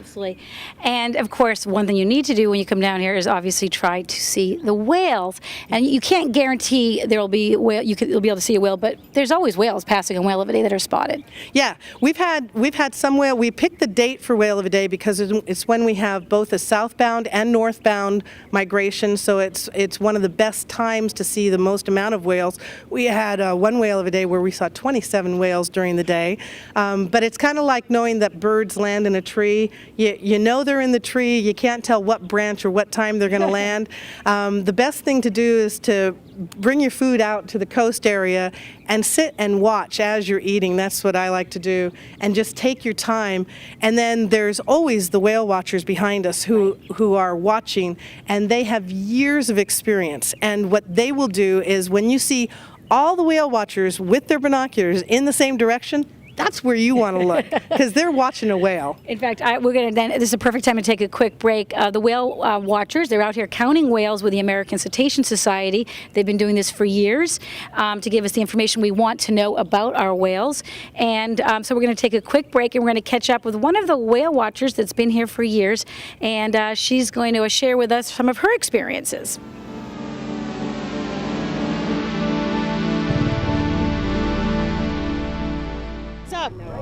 Absolutely. And of course, one thing you need to do when you come down here is obviously try to see the whales. And you can't guarantee there'll be whale. You'll be able to see a whale, but there's always whales passing on Whale of a Day that are spotted. Yeah, we've had some whale. We picked the date for Whale of a Day because it's when we have both a southbound and northbound migration. So it's one of the best times to see the most amount of whales. We had one Whale of a Day where we saw 27 whales during the day. But it's kind of like knowing that birds land in a tree. You know they're in the tree. You can't tell what branch or what time they're going to land. The best thing to do is to bring your food out to the coast area and sit and watch as you're eating. That's what I like to do. And just take your time. And then there's always the whale watchers behind us who are watching, and they have years of experience. And what they will do is when you see all the whale watchers with their binoculars in the same direction, that's where you want to look, because they're watching a whale. In fact, this is a perfect time to take a quick break. The whale watchers, they're out here counting whales with the American Cetacean Society. They've been doing this for years to give us the information we want to know about our whales. And so we're going to take a quick break, and we're going to catch up with one of the whale watchers that's been here for years. And she's going to share with us some of her experiences.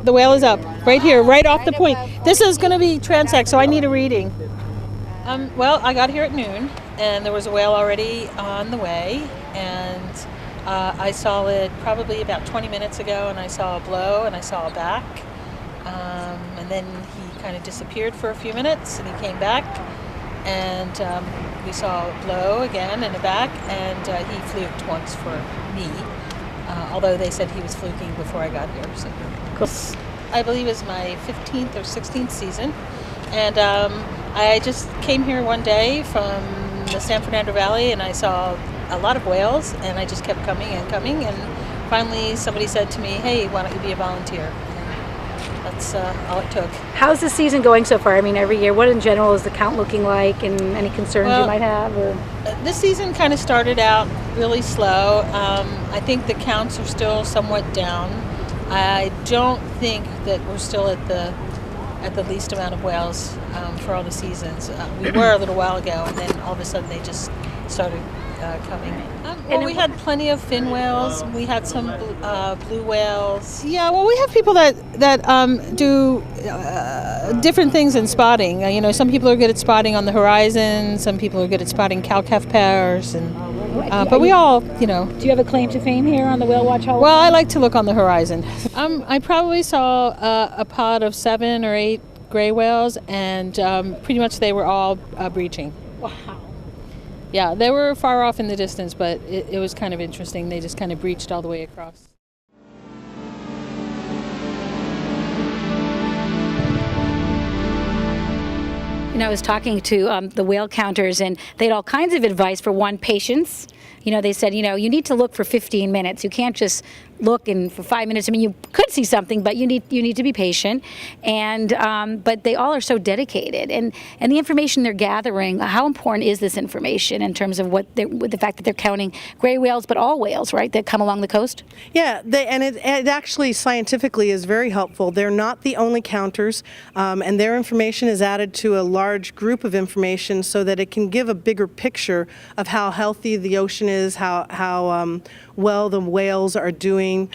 The whale is up, right here, right off the point. This is going to be transect, so I need a reading. Well, I got here at noon, and there was a whale already on the way, and I saw it probably about 20 minutes ago, and I saw a blow, and I saw a back, and then he kind of disappeared for a few minutes, and he came back, and we saw a blow again and a back, and he fluked once for me. Although they said he was fluking before I got here. So. Cool. I believe it's my 15th or 16th season. And I just came here one day from the San Fernando Valley, and I saw a lot of whales, and I just kept coming and coming. And finally somebody said to me, hey, why don't you be a volunteer? And that's all it took. How's the season going so far? I mean, every year, what in general is the count looking like, and any concerns you might have? Or? This season kind of started out really slow. I think the counts are still somewhat down. I don't think that we're still at the least amount of whales for all the seasons. We were a little while ago, and then all of a sudden they just started coming. Well, we had plenty of fin whales. We had some blue whales. Yeah, well, we have people that do different things in spotting. Some people are good at spotting on the horizon. Some people are good at spotting cow-calf pairs, and but we all, Do you have a claim to fame here on the Whale Watch Hall? Well, I like to look on the horizon. I probably saw a pod of 7 or 8 gray whales, and pretty much they were all breaching. Wow. Yeah, they were far off in the distance, but it was kind of interesting. They just kind of breached all the way across. I was talking to the whale counters, and they had all kinds of advice. For one, patience. They said, you need to look for 15 minutes. You can't just look and for 5 minutes. I mean, you could see something, but you need to be patient. And but they all are so dedicated, and the information they're gathering. How important is this information in terms of with the fact that they're counting gray whales, but all whales, right, that come along the coast? Yeah, it actually scientifically is very helpful. They're not the only counters, and their information is added to a large group of information so that it can give a bigger picture of how healthy the ocean is, how well the whales are doing.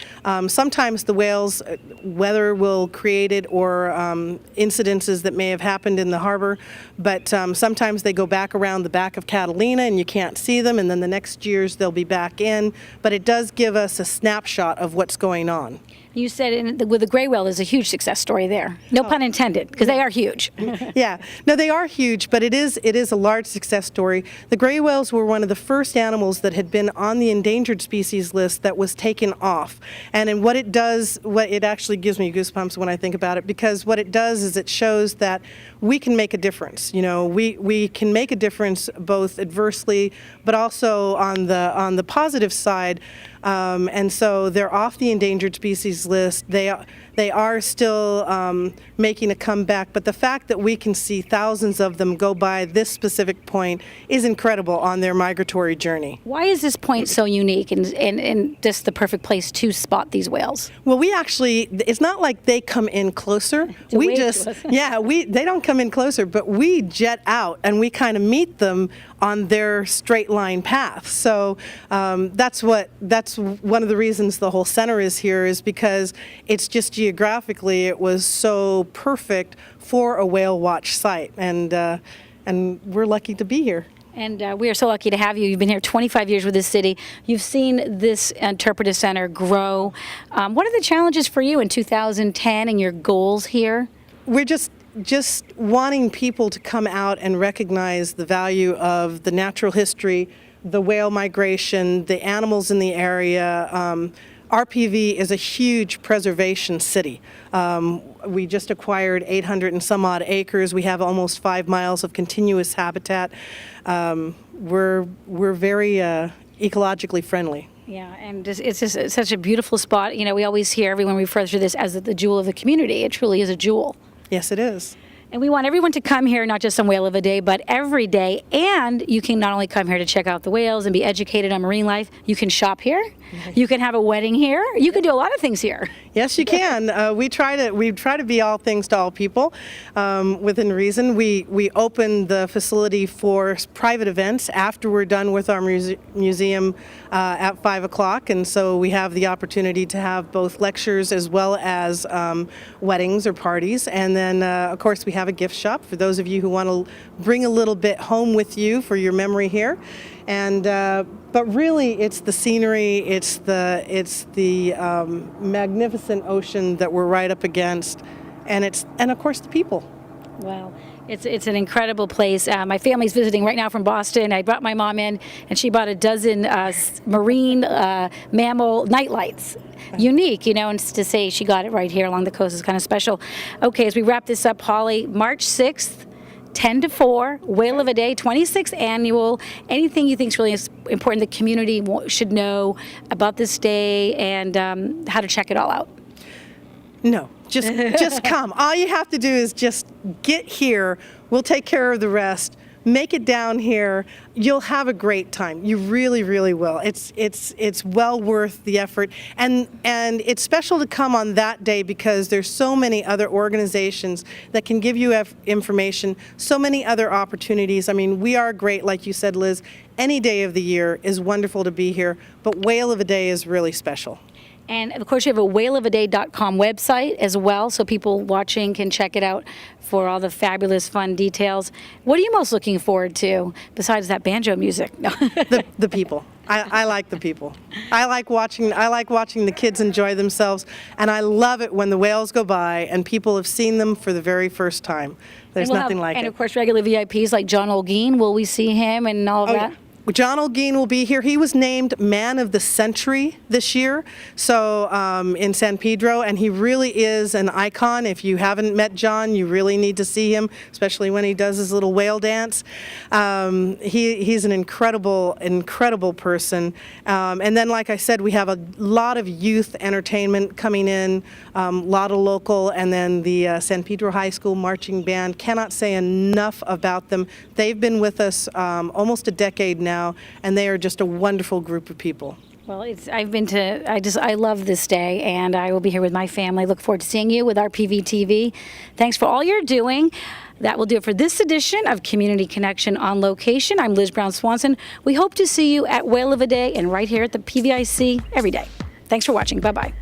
Sometimes the whales, weather will create it, or incidences that may have happened in the harbor, but sometimes they go back around the back of Catalina and you can't see them, and then the next years they'll be back in, but it does give us a snapshot of what's going on. You said with the gray whale, there's a huge success story there. No pun intended, because they are huge. Yeah, no, they are huge, but it is a large success story. The gray whales were one of the first animals that had been on the endangered species list that was taken off. And what it does, it actually gives me goosebumps when I think about it, because what it does is it shows that we can make a difference. We can make a difference both adversely, but also on the positive side. And so they're off the endangered species list. They are still making a comeback, but the fact that we can see thousands of them go by this specific point is incredible on their migratory journey. Why is this point so unique and just the perfect place to spot these whales? Well, we actually, it's not like they come in closer. To We wave to just, us. they don't come in closer, but we jet out and we kind of meet them on their straight line path. So that's one of the reasons the whole center is here, is because it's just geographically it was so perfect for a whale watch site, and we're lucky to be here. And we are so lucky to have you. You've been here 25 years with this city. You've seen this interpretive center grow. What are the challenges for you in 2010 and your goals here? We're just wanting people to come out and recognize the value of the natural history, the whale migration, the animals in the area. RPV is a huge preservation city. We just acquired 800 and some odd acres. We have almost 5 miles of continuous habitat. We're very ecologically friendly. Yeah, and it's just such a beautiful spot. You know, we always hear everyone refer to this as the jewel of the community. It truly is a jewel. Yes, it is. And we want everyone to come here, not just on Whale of a Day, but every day. And you can not only come here to check out the whales and be educated on marine life, you can shop here, you can have a wedding here, you can do a lot of things here. Yes, you can. We try to be all things to all people within reason. We open the facility for private events after we're done with our museum at 5 o'clock, and so we have the opportunity to have both lectures as well as weddings or parties. And then, of course, we have a gift shop for those of you who want to bring a little bit home with you for your memory here. And but really, it's the scenery, it's the magnificent ocean that we're right up against, and of course the people. Wow. It's an incredible place. My family's visiting right now from Boston. I brought my mom in, and she bought a dozen marine mammal nightlights. Unique, you know, and to say she got it right here along the coast is kind of special. Okay, as we wrap this up, Holly, March 6th, 10 to 4, Whale of a Day, 26th annual. Anything you think is really important the community should know about this day and how to check it all out? No, just come. All you have to do is just get here. We'll take care of the rest. Make it down here. You'll have a great time. You really, really will. It's well worth the effort, and it's special to come on that day because there's so many other organizations that can give you information. So many other opportunities. I mean, we are great, like you said, Liz. Any day of the year is wonderful to be here, but Whale of a Day is really special. And of course, you have a whaleofaday.com website as well, so people watching can check it out for all the fabulous, fun details. What are you most looking forward to besides that banjo music? No. The people. I like the people. I like watching the kids enjoy themselves, and I love it when the whales go by and people have seen them for the very first time. There's nothing like it. And of course, regular VIPs like John Olguin, will we see him and all of that? Yeah. John Olguin will be here. He was named Man of the Century this year, so in San Pedro, and he really is an icon. If you haven't met John, you really need to see him, especially when he does his little whale dance. He's an incredible person. And then, like I said, we have a lot of youth entertainment coming in, a lot of local, and then the San Pedro High School Marching Band. Cannot say enough about them. They've been with us almost a decade now, and they are just a wonderful group of people. Well, I love this day, and I will be here with my family. Look forward to seeing you with RPV TV. Thanks for all you're doing. That will do it for this edition of Community Connection on Location. I'm Liz Brown Swanson. We hope to see you at Whale of a Day and right here at the PVIC every day. Thanks for watching. Bye-bye.